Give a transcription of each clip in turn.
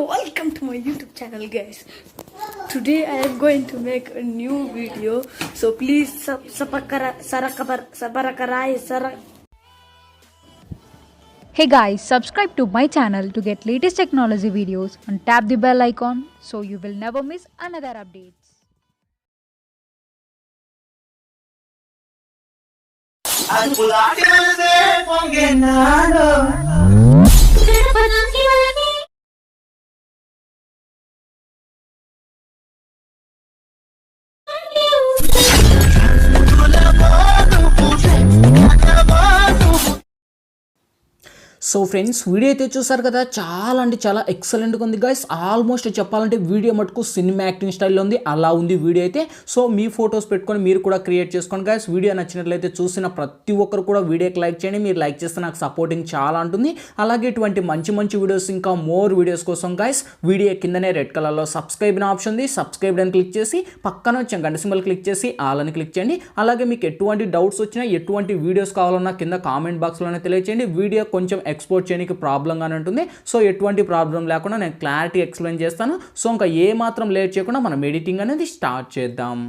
welcome to my YouTube channel, guys. Today I am going to make a new video, so please Hey guys, subscribe to my channel to get latest technology videos and tap the bell icon so you will never miss another updates. So friends video అయితే చూసారు కదా, చాలా అంటే చాలా ఎక్సలెంట్గా ఉంది guys. Almost చెప్పాలంటే video మటుకు సినిమా యాక్టింగ్ స్టైల్లో ఉంది, అలా ఉంది వీడియో అయితే. సో మీ ఫొటోస్ పెట్టుకొని మీరు కూడా క్రియేట్ చేసుకోండి గైస్. వీడియో నచ్చినట్లయితే చూసిన ప్రతి ఒక్కరు కూడా వీడియోకి లైక్ చేయండి. మీరు లైక్ చేస్తే నాకు సపోర్టింగ్ చాలా ఉంటుంది. అలాగే ఇటువంటి మంచి మంచి వీడియోస్, ఇంకా మోర్ వీడియోస్ కోసం గైస్ వీడియో కిందనే రెడ్ కలర్లో సబ్స్క్రైబ్ అనే ఆప్షన్ ఉంది. సబ్స్క్రైబ్ అని క్లిక్ చేసి పక్కన వచ్చే గంట సింబల్ క్లిక్ చేసి ఆల్ అని క్లిక్ చేయండి. అలాగే మీకు ఎటువంటి డౌట్స్ వచ్చినా, ఎటువంటి వీడియోస్ కావాలన్నా కింద కామెంట్ బాక్స్లోనే తెలియచేయండి. వీడియో కొంచెం ఎక్స్పోర్ట్ చేయడానికి ప్రాబ్లంగానే ఉంటుంది. సో ఎటువంటి ప్రాబ్లం లేకుండా నేను క్లారిటీ ఎక్స్ప్లెయిన్ చేస్తాను. సో ఇంకా ఏ మాత్రం లేట్ చేయకుండా మనం ఎడిటింగ్ అనేది స్టార్ట్ చేద్దాం.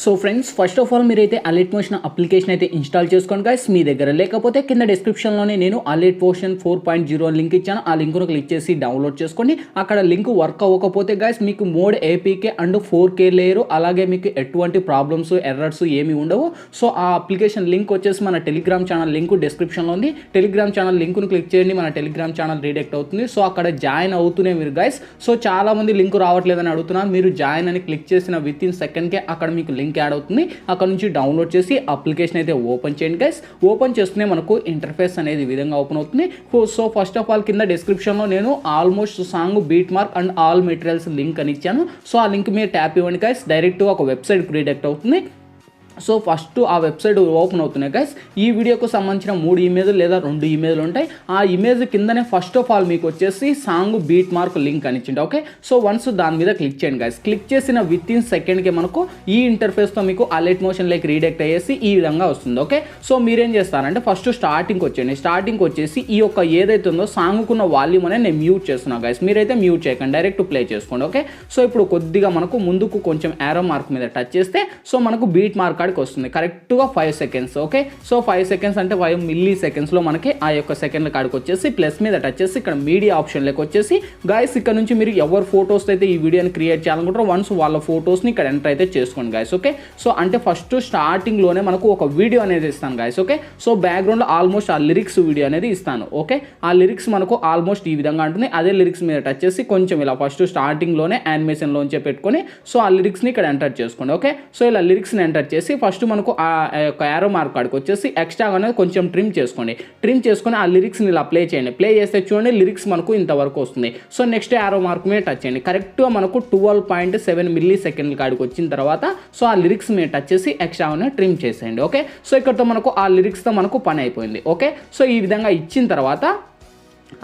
So friends, first of all మీరైతే అలైట్ మోషన్ అప్లికేషన్ అయితే ఇన్స్టాల్ చేసుకోండి గైస్. మీ దగ్గర లేకపోతే కింద డిస్క్రిప్షన్లోనే నేను అలైట్ మోషన్ 4.0 లింక్ ఇచ్చాను. ఆ లింక్ను క్లిక్ చేసి డౌన్లోడ్ చేసుకోండి. అక్కడ లింక్ వర్క్ అవ్వకపోతే గైస్ మీకు mode APK and 4K layer, అలాగే మీకు ఎటువంటి ప్రాబ్లమ్స్, ఎర్రర్స్ ఏమి ఉండవు. సో ఆ అప్లికేషన్ లింక్ వచ్చేసి మన టెలిగ్రామ్ ఛానల్ లింక్ డిస్క్రిప్షన్లో ఉంది. టెలిగ్రామ్ ఛానల్ లింక్ను క్లిక్ చేయండి, మన టెలిగ్రామ్ ఛానల్ రీడెక్ట్ అవుతుంది. సో అక్కడ జాయిన్ అవుతూనే మీరు గైస్. సో చాలామంది లింక్ రావట్లేదని అడుగుతున్నారు. మీరు జాయిన్ అని క్లిక్ చేసిన విత్ ఇన్ సెకండ్కే అక్కడ మీకు లింక్ యాడ్ అవుతుంది. అక్కడ నుంచి డౌన్లోడ్ చేసి అప్లికేషన్ అయితే ఓపెన్ చేయండి గైస్. ఓపెన్ చేస్తూనే మనకు ఇంటర్ఫేస్ అనేది ఈ విధంగా ఓపెన్ అవుతుంది. సో ఫస్ట్ ఆఫ్ ఆల్ కింద డిస్క్రిప్షన్లో నేను almost song beat mark and all materials link అని ఇచ్చాను. సో ఆ లింక్ మీరు ట్యాప్ ఇవ్వండి గైస్. డైరెక్ట్గా ఒక వెబ్సైట్ రీడెక్ట్ అవుతుంది. సో ఫస్ట్ ఆ వెబ్సైట్ ఓపెన్ అవుతున్నాయి గైస్. ఈ వీడియోకు సంబంధించిన 3 ఇమేజ్లు లేదా 2 ఇమేజ్లు ఉంటాయి. ఆ ఇమేజ్ కిందనే ఫస్ట్ ఆఫ్ ఆల్ మీకు వచ్చేసి సాంగ్ బీట్ మార్క్ లింక్ అని ఇచ్చింది. ఓకే, సో వన్స్ దాని మీద క్లిక్ చేయండి గైస్. క్లిక్ చేసిన విత్ ఇన్ సెకండ్కి మనకు ఈ ఇంటర్ఫేస్తో మీకు అలైట్ మోషన్ లైక్ రీడెక్ట్ అయ్యేసి ఈ విధంగా వస్తుంది. ఓకే, సో మీరేం చేస్తారంటే ఫస్ట్ స్టార్టింగ్కి వచ్చేయండి. స్టార్టింగ్కి వచ్చేసి ఈ యొక్క ఏదైతే ఉందో సాంగ్కున్న వాల్యూమ్ అనేది నేను మ్యూట్ చేస్తున్నాను గైస్. మీరైతే మ్యూట్ చేయకండి, డైరెక్ట్ ప్లే చేసుకోండి. ఓకే, సో ఇప్పుడు కొద్దిగా మనకు ముందుకు కొంచెం యారో మార్క్ మీద టచ్ చేస్తే సో మనకు బీట్ మార్క్ కాడికి వస్తుంది కరెక్ట్గా 5 సెకండ్స్. ఓకే, సో 5 సెకండ్స్ అంటే 5 మిల్లీ సెకండ్స్లో మనకి ఆ యొక్క సెకండ్ల కాడికి వచ్చేసి ప్లస్ మీద టచ్ చేసి ఇక్కడ మీడియా ఆప్షన్లోకి వచ్చేసి గైస్ ఇక్కడ నుంచి మీరు ఎవరు ఫొటోస్ అయితే ఈ వీడియోని క్రియేట్ చేయాలనుకుంటారో వన్స్ వాళ్ళ ఫొటోస్ని ఇక్కడ ఎంటర్ అయితే చేసుకోండి గైస్. ఓకే, సో అంటే ఫస్ట్ స్టార్టింగ్లోనే మనకు ఒక వీడియో అనేది ఇస్తాను గైస్. ఓకే, సో బ్యాక్గ్రౌండ్లో ఆల్మోస్ట్ ఆ లిరిక్స్ వీడియో అనేది ఇస్తాను. ఓకే, ఆ లిరిక్స్ మనకు ఆల్మోస్ట్ ఈ విధంగా ఉంటుంది. అదే లిరిక్స్ మీద టచ్ చేసి కొంచెం ఇలా ఫస్ట్ స్టార్టింగ్లోనే యానిమేషన్లోంచే పెట్టుకొని సో ఆ లిరిక్స్ని ఇక్కడ ఎంటర్ చేసుకోండి. ఓకే, సో ఇలా లిరిక్స్ని ఎంటర్ చేసి ఫస్ట్ మనకు ఆ యొక్క యారో మార్క్ కాడికి వచ్చేసి ఎక్స్ట్రా అనేది కొంచెం ట్రిమ్ చేసుకోండి. ట్రిమ్ చేసుకొని ఆ లిరిక్స్ని ఇలా ప్లే చేయండి. ప్లే చేస్తే చూడండి లిరిక్స్ మనకు ఇంతవరకు వస్తుంది. సో నెక్స్ట్ యారో మార్క్ మీద టచ్ చేయండి. కరెక్ట్గా మనకు 12.7 మిల్లీ సెకండ్ల కాడికి వచ్చిన తర్వాత సో ఆ లిరిక్స్ మీద టచ్ చేసి ఎక్స్ట్రా అనేది ట్రిమ్ చేసేయండి. ఓకే, సో ఇక్కడతో మనకు ఆ లిరిక్స్తో మనకు పని అయిపోయింది. ఓకే, సో ఈ విధంగా ఇచ్చిన తర్వాత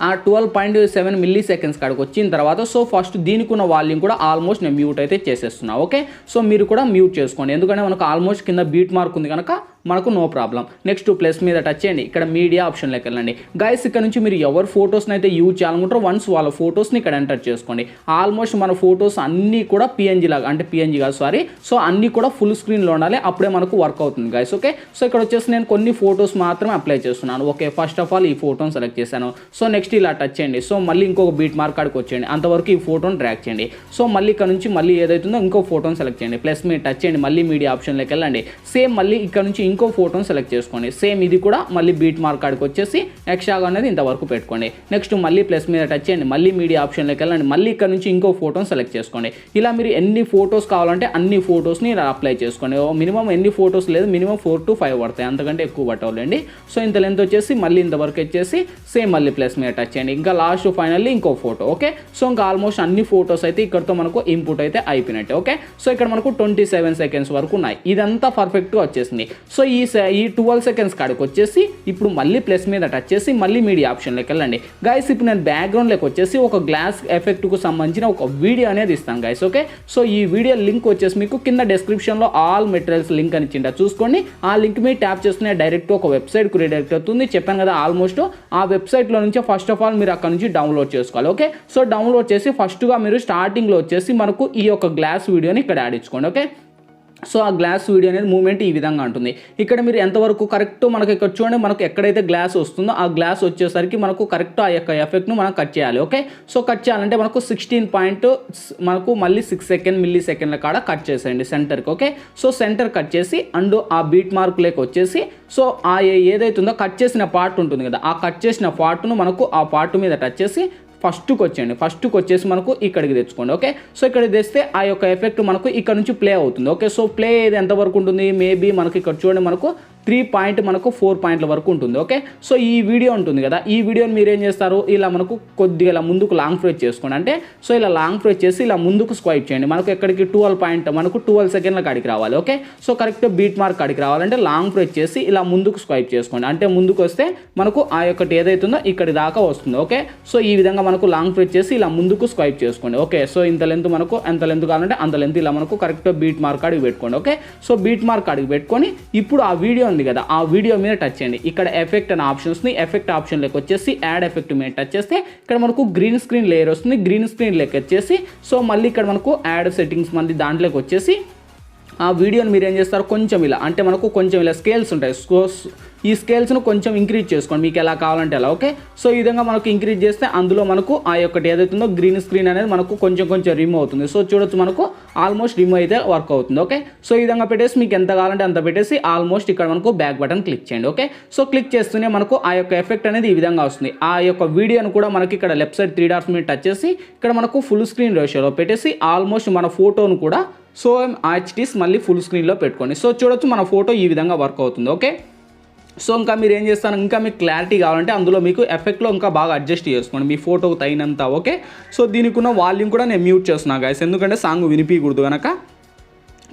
ఆ 12.7 మిల్లీ సెకండ్స్ కాడికి వచ్చిన తర్వాత సో ఫస్ట్ దీనికి ఉన్న వాల్యూమ్ కూడా ఆల్మోస్ట్ నేను మ్యూట్ అయితే చేసేస్తున్నా. ఓకే, సో మీరు కూడా మ్యూట్ చేసుకోండి, ఎందుకంటే మనకు ఆల్మోస్ట్ కింద బీట్ మార్క్ ఉంది కనుక మనకు నో ప్రాబ్లం. నెక్స్ట్ ప్లస్ మీద టచ్ చేయండి. ఇక్కడ మీడియా ఆప్షన్లోకి వెళ్ళండి గైస్. ఇక్కడ నుంచి మీరు ఎవరు ఫొటోస్ని అయితే యూజ్ చేయాలనుకుంటారో వన్స్ వాళ్ళ ఫొటోస్ని ఇక్కడ ఎంటర్ చేసుకోండి. ఆల్మోస్ట్ మన ఫొటోస్ అన్నీ కూడా పిఎన్జీ లాగా, అంటే పిఎన్జీ కాదు సారీ, సో అన్నీ కూడా ఫుల్ స్క్రీన్లో ఉండాలి, అప్పుడే మనకు వర్క్ అవుతుంది గైస్. ఓకే, సో ఇక్కడ వచ్చేసి నేను కొన్ని ఫొటోస్ మాత్రమే అప్లై చేస్తున్నాను. ఓకే, ఫస్ట్ ఆఫ్ ఆల్ ఈ ఫోటోని సెలెక్ట్ చేశాను. సో నెక్స్ట్ ఇలా టచ్ చేయండి. సో మళ్ళీ ఇంకొక బీట్ మార్క్ కాడికి వచ్చేయండి. అంతవరకు ఈ ఫోటోని డ్రాగ్ చేయండి. సో మళ్ళీ ఇక్కడ నుంచి మళ్ళీ ఏదైతుందో ఇంకో ఫోటోని సెలెక్ట్ చేయండి. ప్లస్ మీద టచ్ చేయండి. మళ్ళీ మీడియా ఆప్షన్లోకి వెళ్ళండి. సేమ్ మళ్ళీ ఇక్కడ నుంచి ఇంకో ఫోటోని సెలెక్ట్ చేసుకోండి. సేమ్ ఇది కూడా మళ్ళీ బీట్ మార్క్ కాడికి వచ్చేసి ఎక్స్ట్రాగా అనేది ఇంతవరకు పెట్టుకోండి. నెక్స్ట్ మళ్ళీ ప్లస్ మీద టచ్ చేయండి. మళ్ళీ మీడియా ఆప్షన్లోకి వెళ్ళండి. మళ్ళీ ఇక్కడ నుంచి ఇంకో ఫోటోని సెలెక్ట్ చేసుకోండి. ఇలా మీరు ఎన్ని ఫొటోస్ కావాలంటే అన్ని ఫొటోస్ని ఇలా అప్లై చేసుకోండి. మినిమం ఎన్ని ఫొటోస్ లేదు, మినిమం 4 to 5 పడతాయి, అంతకంటే ఎక్కువ పట్టవాలండి. సో ఇంత లెంత్ వచ్చేసి మళ్ళీ ఇంతవరకు వచ్చేసి సేమ్ మళ్ళీ ప్లస్ మీద టచ్ చేయండి. ఇంకా లాస్ట్ ఫైనల్లీ ఇంకో ఫోటో. ఓకే, సో ఇంకా ఆల్మోస్ట్ అన్ని ఫొటోస్ అయితే ఇక్కడతో మనకు ఇన్పుట్ అయితే అయిపోయినట్టే. ఓకే, సో ఇక్కడ మనకు 27 సెకండ్స్ వరకు ఉన్నాయి. ఇదంతా పర్ఫెక్ట్గా వచ్చేసింది. సో సో ఈ 12 సెకండ్స్ కాడికి వచ్చేసి ఇప్పుడు మళ్ళీ ప్లస్ మీద టచ్ చేసి మళ్ళీ మీడియా ఆప్షన్లోకి వెళ్ళండి గైస్. ఇప్పుడు నేను బ్యాక్గ్రౌండ్లోకి వచ్చేసి ఒక గ్లాస్ ఎఫెక్ట్కు సంబంధించిన ఒక వీడియో అనేది ఇస్తాను గైస్. ఓకే, సో ఈ వీడియో లింక్ వచ్చేసి మీకు కింద డిస్క్రిప్షన్లో ఆల్ మెటీరియల్స్ లింక్ అని ఇచ్చిండ చూసుకోండి. ఆ లింక్ మీద ట్యాప్ చేస్తూనే డైరెక్ట్ ఒక వెబ్సైట్కు రీడైరెక్ట్ అవుతుంది. చెప్పాను కదా ఆల్మోస్ట్ ఆ వెబ్సైట్లో నుంచి ఫస్ట్ ఆఫ్ ఆల్ మీరు అక్కడ నుంచి డౌన్లోడ్ చేసుకోవాలి. ఓకే, సో డౌన్లోడ్ చేసి ఫస్ట్గా మీరు స్టార్టింగ్లో వచ్చేసి మనకు ఈ యొక్క గ్లాస్ వీడియోని ఇక్కడ యాడ్ ఇచ్చుకోండి. ఓకే, సో ఆ గ్లాస్ వీడియో అనేది మూమెంట్ ఈ విధంగా ఉంటుంది. ఇక్కడ మీరు ఎంతవరకు కరెక్ట్ మనకు ఇక్కడ చూడండి, మనకు ఎక్కడైతే గ్లాస్ వస్తుందో ఆ గ్లాస్ వచ్చేసరికి మనకు కరెక్ట్ ఆ యొక్క ఎఫెక్ట్ను మనం కట్ చేయాలి. ఓకే, సో కట్ చేయాలంటే మనకు 16 మనకు మళ్ళీ 6 మిల్లీ సెకండ్ల కాడ కట్ చేసేయండి సెంటర్కి. ఓకే, సో సెంటర్ కట్ చేసి అండ్ ఆ బీట్ మార్కులోకి వచ్చేసి సో ఆ ఏదైతుందో కట్ చేసిన పార్ట్ ఉంటుంది కదా, ఆ కట్ చేసిన పార్ట్ను మనకు ఆ పార్ట్ మీద టచ్ చేసి ఫస్ట్కి వచ్చేయండి. ఫస్ట్కి వచ్చేసి మనకు ఇక్కడికి తెచ్చుకోండి. ఓకే, సో ఇక్కడికి తెస్తే ఆ యొక్క ఎఫెక్ట్ మనకు ఇక్కడ నుంచి ప్లే అవుతుంది. ఓకే, సో ప్లే ఏది ఎంతవరకు ఉంటుంది, మేబీ మనకు ఇక్కడ చూడండి మనకు 4 పాయింట్ల వరకు ఉంటుంది. ఓకే, సో ఈ వీడియో ఉంటుంది కదా, ఈ వీడియోని మీరు ఏం చేస్తారు, ఇలా మనకు కొద్దిగా ఇలా ముందుకు లాంగ్ ప్రెస్ చేసుకోండి. అంటే సో ఇలా లాంగ్ ప్రెస్ చేసి ఇలా ముందుకు స్వైప్ చేయండి. మనకు ఎక్కడికి 12 సెకండ్ల కాడికి రావాలి. Okay, so correct beat mark కాడికి రావాలంటే లాంగ్ ప్రెస్ చేసి ఇలా ముందుకు స్వైప్ చేసుకోండి. అంటే ముందుకు వస్తే మనకు ఆ యొక్కటి ఏదైతుందో ఇక్కడి దాకా వస్తుంది. ఓకే, సో ఈ విధంగా మనకు లాంగ్ ప్రెస్ చేసి ఇలా ముందుకు స్వైప్ చేసుకోండి. ఓకే, సో ఇంత లెంత్ మనకు ఎంత లెంత్ కావాలంటే అంత లెంత్ ఇలా మనకు కరెక్ట్ బీట్ మార్క్ కాడికి పెట్టుకోండి. ఓకే, సో బీట్ మార్క్ కాడికి పెట్టుకొని ఇప్పుడు ఆ వీడియో ఉంది కదా, ఆ వీడియో మీద టచ్ చేయండి. ఇక్కడ ఎఫెక్ట్ అనే ఆప్షన్స్ని ఎఫెక్ట్ ఆప్షన్లోకి వచ్చేసి యాడ్ ఎఫెక్ట్ మీద టచ్ చేస్తే ఇక్కడ మనకు గ్రీన్ స్క్రీన్ లేయర్ వస్తుంది. గ్రీన్ స్క్రీన్ లెక్క వచ్చేసి సో మళ్ళీ ఇక్కడ మనకు యాడ్ సెట్టింగ్స్ మళ్ళీ దాంట్లోకి వచ్చేసి ఆ వీడియోని మీరు ఏం చేస్తారు, కొంచెం ఇలా అంటే మనకు కొంచెం ఇలా స్కేల్స్ ఉంటాయి. ఈ స్కేల్స్ను కొంచెం ఇంక్రీజ్ చేసుకోండి మీకు ఎలా కావాలంటే అలా. ఓకే, సో ఈ విధంగా మనకు ఇంక్రీజ్ చేస్తే అందులో మనకు ఆ యొక్కటి ఏదైతుందో గ్రీన్ స్క్రీన్ అనేది మనకు కొంచెం రిమూవ్ అవుతుంది. సో చూడొచ్చు మనకు ఆల్మోస్ట్ రిమూవ్ అయితే వర్క్ అవుతుంది. ఓకే, సో ఈ విధంగా పెట్టేసి మీకు ఎంత కావాలంటే అంత పెట్టేసి ఆల్మోస్ట్ ఇక్కడ మనకు బ్యాక్ బటన్ క్లిక్ చేయండి. ఓకే, సో క్లిక్ చేస్తూనే మనకు ఆ యొక్క ఎఫెక్ట్ అనేది ఈ విధంగా వస్తుంది. ఆ యొక్క వీడియోను కూడా మనకి ఇక్కడ లెఫ్ట్ సైడ్ 3 డాట్స్ మీద టచ్ చేసి ఇక్కడ మనకు ఫుల్ స్క్రీన్ రేషియోలో పెట్టేసి ఆల్మోస్ట్ మన ఫోటోను కూడా సో HDs మళ్ళీ ఫుల్ స్క్రీన్లో పెట్టుకోండి. సో చూడొచ్చు మన ఫోటో ఈ విధంగా వర్క్ అవుతుంది. ఓకే, సో ఇంకా మీరు ఏం చేస్తారు, ఇంకా మీకు క్లారిటీ కావాలంటే అందులో మీకు ఎఫెక్ట్లో ఇంకా బాగా అడ్జస్ట్ చేసుకోండి మీ ఫోటోకు తగినంత. ఓకే, సో దీనికి ఉన్న వాల్యూమ్ కూడా నేను మ్యూట్ చేస్తున్నాను గైస్, ఎందుకంటే సాంగ్ వినిపించకూడదు కనుక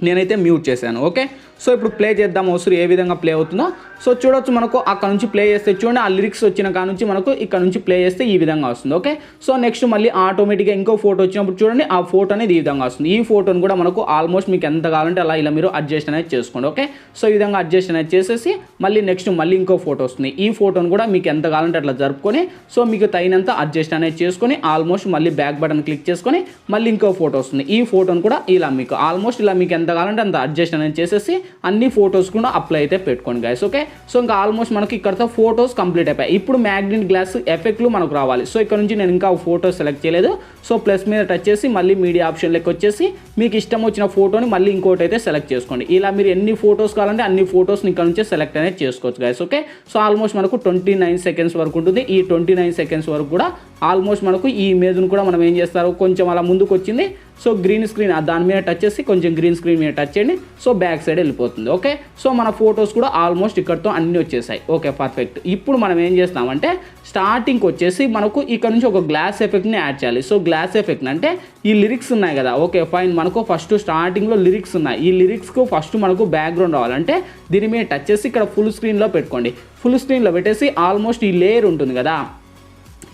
నేనైతే మ్యూట్ చేశాను. ఓకే, సో ఇప్పుడు ప్లే చేద్దాం అవసరం ఏ విధంగా ప్లే అవుతుందో. సో చూడొచ్చు మనకు అక్కడ నుంచి ప్లే చేస్తే చూడండి ఆ లిరిక్స్ వచ్చిన కాడ నుంచి మనకు ఇక్కడ నుంచి ప్లే చేస్తే ఈ విధంగా వస్తుంది. ఓకే, సో నెక్స్ట్ మళ్ళీ ఆటోమేటిక్గా ఇంకో ఫోటో వచ్చినప్పుడు చూడండి ఆ ఫోటో అనేది ఈ విధంగా వస్తుంది. ఈ ఫోటోని కూడా మనకు ఆల్మోస్ట్ మీకు ఎంత కావాలంటే అలా ఇలా మీరు అడ్జస్ట్ అనేది చేసుకోండి. ఓకే, సో ఈ విధంగా అడ్జస్ట్ అనేది చేసేసి మళ్ళీ నెక్స్ట్ మళ్ళీ ఇంకో ఫోటో వస్తుంది. ఈ ఫోటోని కూడా మీకు ఎంత కావాలంటే అట్లా జరుపుకొని సో మీకు తగినంత అడ్జస్ట్ అనేది చేసుకొని ఆల్మోస్ట్ మళ్ళీ బ్యాక్ బటన్ క్లిక్ చేసుకొని మళ్ళీ ఇంకో ఫోటో వస్తుంది. ఈ ఫోటోని కూడా ఇలా మీకు ఆల్మోస్ట్ ఇలా మీకు ఎంత కావాలంటే అంత అడ్జస్ట్ అనేది చేసేసి అన్ని ఫోటోస్ కూడా అప్లై అయితే పెట్టుకోండి గైస్. ఓకే, సో ఇంకా ఆల్మోస్ట్ మనకి ఇక్కడతో ఫోటోస్ కంప్లీట్ అయిపోయాయి. ఇప్పుడు మ్యాగ్నెట్ గ్లాస్ ఎఫెక్ట్లు మనకు రావాలి. సో ఇక్కడ నుంచి నేను ఇంకా ఫోటో సెలెక్ట్ చేయలేదు. సో ప్లస్ మీద టచ్ చేసి మళ్ళీ మీడియా ఆప్షన్లోకి వచ్చేసి మీకు ఇష్టం వచ్చిన ఫోటోని మళ్ళీ ఇంకోటి అయితే సెలెక్ట్ చేసుకోండి. ఇలా మీరు ఎన్ని ఫోటోస్ కావాలంటే అన్ని ఫోటోస్ని ఇక్కడ నుంచే సెలెక్ట్ అనేది చేసుకోవచ్చు గైస్. ఓకే, సో ఆల్మోస్ట్ మనకు 29 సెకండ్స్ వరకు ఉంటుంది. ఈ 29 సెకండ్స్ వరకు కూడా ఆల్మోస్ట్ మనకు ఈ ఇమేజ్ను కూడా మనం ఏం చేస్తారు, కొంచెం అలా ముందుకు వచ్చింది. సో గ్రీన్ స్క్రీన్ దాని మీద టచ్ చేసి కొంచెం గ్రీన్ స్క్రీన్ మీద టచ్ చేయండి. సో బ్యాక్ సైడ్ వెళ్ళిపోతుంది. ఓకే, సో మన ఫొటోస్ కూడా ఆల్మోస్ట్ ఇక్కడతో అన్నీ వచ్చేసాయి. Okay, perfect. ఇప్పుడు మనం ఏం చేస్తామంటే స్టార్టింగ్కి వచ్చేసి మనకు ఇక్కడ నుంచి ఒక గ్లాస్ ఎఫెక్ట్ని యాడ్ చేయాలి. సో గ్లాస్ ఎఫెక్ట్ అంటే ఈ లిరిక్స్ ఉన్నాయి కదా, ఓకే ఫైన్, మనకు ఫస్ట్ స్టార్టింగ్లో లిరిక్స్ ఉన్నాయి. ఈ లిరిక్స్కు ఫస్ట్ మనకు బ్యాక్గ్రౌండ్ రావాలంటే దీని మీద టచ్ చేసి ఇక్కడ ఫుల్ స్క్రీన్లో పెట్టుకోండి. ఫుల్ స్క్రీన్లో పెట్టేసి ఆల్మోస్ట్ ఈ లేయర్ ఉంటుంది కదా,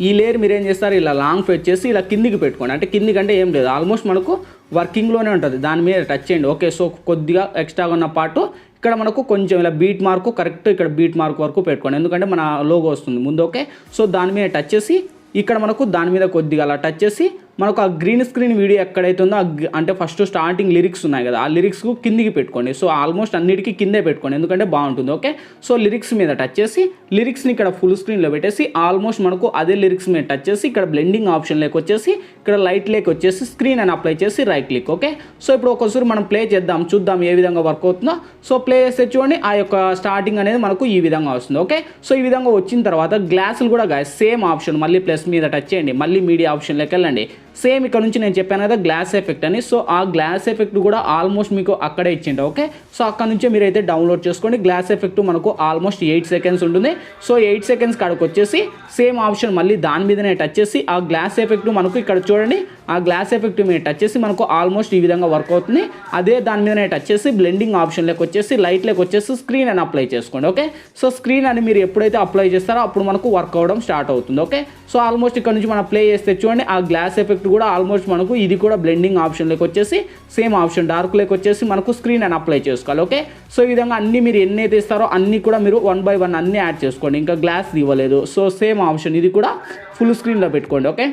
ఈ లేయర్ మీరు ఏం చేస్తారు, ఇలా లాంగ్ ప్రెస్ చేసి ఇలా కిందికి పెట్టుకోండి. అంటే కిందికి అంటే ఏం లేదు, ఆల్మోస్ట్ మనకు వర్కింగ్లోనే ఉంటుంది, దాని మీద టచ్ చేయండి. ఓకే, సో కొద్దిగా ఎక్స్ట్రాగా ఉన్న పార్ట్ ఇక్కడ మనకు కొంచెం ఇలా బీట్ మార్కు కరెక్ట్ ఇక్కడ బీట్ మార్క్ వరకు పెట్టుకోండి, ఎందుకంటే మన లోగో వస్తుంది ముందు. ఓకే, సో దాని మీద టచ్ చేసి ఇక్కడ మనకు దాని మీద కొద్దిగా అలా టచ్ చేసి మనకు ఆ గ్రీన్ స్క్రీన్ వీడియో ఎక్కడైతే ఉందో అంటే ఫస్ట్ స్టార్టింగ్ లిరిక్స్ ఉన్నాయి కదా, ఆ లిరిక్స్కు కిందికి పెట్టుకోండి. సో ఆల్మోస్ట్ అన్నిటికీ కిందే పెట్టుకోండి, ఎందుకంటే బాగుంటుంది. ఓకే, సో లిరిక్స్ మీద టచ్ చేసి లిరిక్స్ని ఇక్కడ ఫుల్ స్క్రీన్లో పెట్టేసి ఆల్మోస్ట్ మనకు అదే లిరిక్స్ మీద టచ్ చేసి ఇక్కడ బ్లెండింగ్ ఆప్షన్లోకి వచ్చేసి ఇక్కడ లైట్ లేక్ వచ్చేసి స్క్రీన్ అని అప్లై చేసి రైట్ క్లిక్. ఓకే, సో ఇప్పుడు ఒకసారి మనం ప్లే చేద్దాం, చూద్దాం ఏ విధంగా వర్క్ అవుతుందో. సో ప్లే చేస్తే చూడండి ఆ యొక్క స్టార్టింగ్ అనేది మనకు ఈ విధంగా వస్తుంది. ఓకే, సో ఈ విధంగా వచ్చిన తర్వాత గ్లాసులు కూడా సేమ్ ఆప్షన్ మళ్ళీ ప్లస్ మీద టచ్ చేయండి, మళ్ళీ మీడియా ఆప్షన్లోకి వెళ్ళండి. సేమ్ ఇక్కడ నుంచి నేను చెప్పాను కదా గ్లాస్ ఎఫెక్ట్ అని, సో ఆ గ్లాస్ ఎఫెక్ట్ కూడా ఆల్మోస్ట్ మీకు అక్కడే ఇచ్చిండు. ఓకే, సో అక్కడ నుంచే మీరైతే డౌన్లోడ్ చేసుకోండి. గ్లాస్ ఎఫెక్ట్ మనకు ఆల్మోస్ట్ 8 సెకండ్స్ ఉంటుంది. సో 8 సెకండ్స్ కాడికి వచ్చేసి సేమ్ ఆప్షన్ మళ్ళీ దాని మీదనే టచ్ చేసి ఆ గ్లాస్ ఎఫెక్ట్ మనకు ఇక్కడ చూడండి, ఆ గ్లాస్ ఎఫెక్ట్ మీద టచ్ చేసి మనకు ఆల్మోస్ట్ ఈ విధంగా వర్క్ అవుతుంది. అదే దాని మీదనే టచ్ చేసి బ్లెండింగ్ ఆప్షన్లోకి వచ్చేసి లైట్లోకి వచ్చేసి స్క్రీన్ అని అప్లై చేసుకోండి. ఓకే, సో స్క్రీన్ అని మీరు ఎప్పుడైతే అప్లై చేస్తారో అప్పుడు మనకు వర్క్ అవ్వడం స్టార్ట్ అవుతుంది. ఓకే, సో ఆల్మోస్ట్ ఇక్కడ నుంచి మనం ప్లే చేస్తే చూడండి ఆ గ్లాస్ ఎఫెక్ట్ కూడా ఆల్మోస్ట్ మనకు ఇది కూడా బ్లెండింగ్ ఆప్షన్లోకి వచ్చేసి సేమ్ ఆప్షన్ డార్క్లోకి వచ్చేసి మనకు స్క్రీన్ అని అప్లై చేసుకోవాలి. ఓకే, సో ఈ విధంగా అన్ని మీరు ఎన్నైతే ఇస్తారో అన్నీ కూడా మీరు 1 by 1 అన్నీ యాడ్ చేసుకోండి. ఇంకా గ్లాస్ ఇవ్వలేదు, సో సేమ్ ఆప్షన్ ఇది కూడా ఫుల్ స్క్రీన్లో పెట్టుకోండి. ఓకే,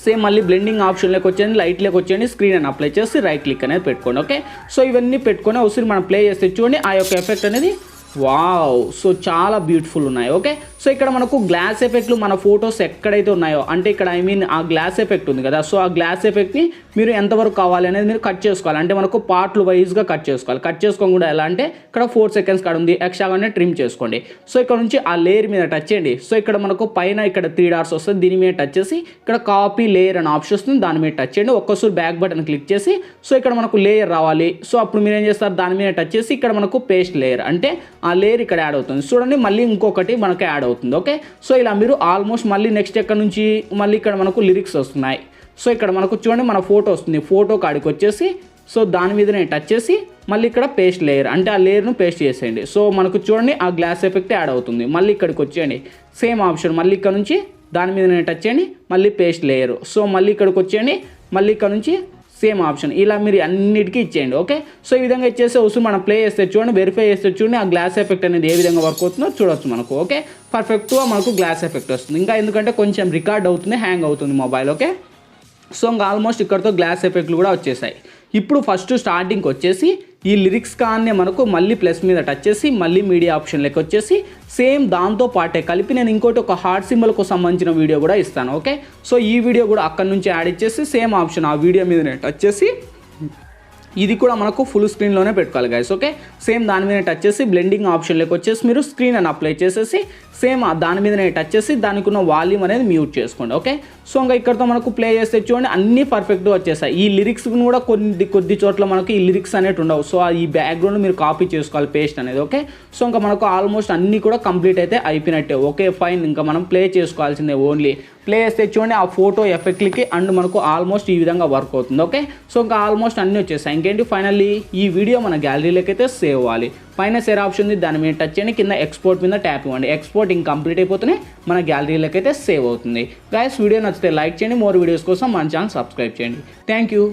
సేమ్ మళ్ళీ బ్లెండింగ్ ఆప్షన్లోకి వచ్చేయండి, లైట్లోకి వచ్చేయండి, స్క్రీన్ అని అప్లై చేసి రైట్ క్లిక్ అనేది పెట్టుకోండి. ఓకే, సో ఇవన్నీ పెట్టుకొని ఒకసారి మనం ప్లే చేస్తే చూడండి ఆ యొక్క ఎఫెక్ట్ అనేది వావ్, సో చాలా బ్యూటిఫుల్ ఉన్నాయి. ఓకే, సో ఇక్కడ మనకు గ్లాస్ ఎఫెక్ట్లు మన ఫొటోస్ ఎక్కడైతే ఉన్నాయో అంటే ఇక్కడ ఐ మీన్ ఆ గ్లాస్ ఎఫెక్ట్ ఉంది కదా, సో ఆ గ్లాస్ ఎఫెక్ట్ని మీరు ఎంతవరకు కావాలి అనేది మీరు కట్ చేసుకోవాలి. అంటే మనకు పార్ట్లు వైజ్గా కట్ చేసుకోవాలి. కట్ చేసుకోవడం కూడా ఎలా అంటే ఇక్కడ 4 సెకండ్స్ కాడ ఉంది, ఎక్స్ట్రాగానే ట్రిమ్ చేసుకోండి. సో ఇక్కడ నుంచి ఆ లేయర్ మీద టచ్ చేయండి. సో ఇక్కడ మనకు పైన ఇక్కడ 3 డాట్స్ వస్తుంది, దీని మీద టచ్ చేసి ఇక్కడ కాపీ లేయర్ అని ఆప్షన్ వస్తుంది, దాని మీద టచ్ చేయండి. ఒక్కసారి బ్యాక్ బటన్ క్లిక్ చేసి సో ఇక్కడ మనకు లేయర్ రావాలి. సో అప్పుడు మీరు ఏం చేస్తారు, దాని మీద టచ్ చేసి ఇక్కడ మనకు పేస్ట్ లేయర్ అంటే ఆ లేయర్ ఇక్కడ యాడ్ అవుతుంది. చూడండి మళ్ళీ ఇంకొకటి మనకు యాడ్ అవుతుంది. ఓకే, సో ఇలా మీరు ఆల్మోస్ట్ మళ్ళీ నెక్స్ట్ ఎక్కడ నుంచి మళ్ళీ ఇక్కడ మనకు లిరిక్స్ వస్తున్నాయి. సో ఇక్కడ మనకు చూడండి మన ఫోటో వస్తుంది, ఫోటో కాడికి వచ్చేసి సో దాని మీదనే టచ్ చేసి మళ్ళీ ఇక్కడ పేస్ట్ లేయర్ అంటే ఆ లేయర్ను పేస్ట్ చేసేయండి. సో మనకు చూడండి ఆ గ్లాస్ ఎఫెక్ట్ యాడ్ అవుతుంది. మళ్ళీ ఇక్కడికి వచ్చేయండి, సేమ్ ఆప్షన్ మళ్ళీ ఇక్కడ నుంచి దాని మీదనే టచ్ చేయండి, మళ్ళీ పేస్ట్ లేయర్. సో మళ్ళీ ఇక్కడికి వచ్చేయండి, మళ్ళీ ఇక్కడ నుంచి సేమ్ ఆప్షన్ ఇలా మీరు అన్నిటికీ ఇచ్చేయండి. ఓకే, సో ఈ విధంగా ఇచ్చేస్తే వస్తుంది మనం ప్లే చేస్తే చూడండి, వెరిఫై చేస్తే చూడండి ఆ గ్లాస్ ఎఫెక్ట్ అనేది ఏ విధంగా వర్క్ అవుతుందో చూడొచ్చు మనకు. ఓకే, పర్ఫెక్ట్గా మనకు గ్లాస్ ఎఫెక్ట్ వస్తుంది. ఇంకా ఎందుకంటే కొంచెం రికార్డ్ అవుతుంది, హ్యాంగ్ అవుతుంది మొబైల్. ఓకే, సో ఇంకా ఆల్మోస్ట్ ఇక్కడతో గ్లాస్ ఎఫెక్ట్లు కూడా వచ్చేసాయి. ఇప్పుడు ఫస్ట్ స్టార్టింగ్కి వచ్చేసి ఈ లిరిక్స్ కానీ మనకు మళ్ళీ ప్లస్ మీద టచ్ చేసి మళ్ళీ మీడియా ఆప్షన్లోకి వచ్చేసి సేమ్ దాంతో పాటే కలిపి నేను ఇంకోటి ఒక హార్ట్ సింబల్కు సంబంధించిన వీడియో కూడా ఇస్తాను. ఓకే, సో ఈ వీడియో కూడా అక్కడ నుంచి యాడ్ ఇచ్చేసి సేమ్ ఆప్షన్ ఆ వీడియో మీదనే టచ్ చేసి ఇది కూడా మనకు ఫుల్ స్క్రీన్లోనే పెట్టుకోవాలి గైస్. ఓకే, సేమ్ దాని మీద టచ్ చేసి బ్లెండింగ్ ఆప్షన్లోకి వచ్చేసి మీరు స్క్రీన్ అని అప్లై చేసేసి సేమ్ దాని మీదనే టచ్ చేసి దానికి ఉన్న వాల్యూమ్ అనేది మ్యూట్ చేసుకోండి. ఓకే, సో ఇంకా ఇక్కడతో మనకు ప్లే చేస్తే చూడండి అన్నీ పర్ఫెక్ట్గా వచ్చేసాయి. ఈ లిరిక్స్ కూడా కొద్ది చోట్ల మనకి ఈ లిరిక్స్ అనేవి ఉండవు. సో ఈ బ్యాక్గ్రౌండ్ మీరు కాపీ చేసుకోవాలి పేస్ట్ అనేది. ఓకే, సో ఇంకా మనకు ఆల్మోస్ట్ అన్నీ కూడా కంప్లీట్ అయితే అయిపోయినట్టే. ఓకే ఫైన్, ఇంకా మనం ప్లే చేసుకోవాల్సిందే. ఓన్లీ ప్లే చేస్తే చూడండి ఆ ఫోటో ఎఫెక్ట్లకి అండ్ మనకు ఆల్మోస్ట్ ఈ విధంగా వర్క్ అవుతుంది. ఓకే, సో ఇంకా ఆల్మోస్ట్ అన్నీ వచ్చేసాయి. ఇంకేంటి ఫైనల్లీ ఈ వీడియో మన గ్యాలరీలోకి అయితే సేవ్ అవ్వాలి. పైన షేర్ ఆప్షన్ ఉంది, దాని మీద టచ్ చేయండి, కింద ఎక్స్పోర్ట్ మీద ట్యాప్ ఇవ్వండి. ఎక్స్పోర్ట్ ఇంక కంప్లీట్ అయిపోతేనే మన గ్యాలరీలోకి అయితే సేవ్ అవుతుంది. గైస్ వీడియో నచ్చితే లైక్ చేయండి, మోర్ వీడియోస్ కోసం మన ఛానల్ సబ్స్క్రైబ్ చేయండి. Thank you.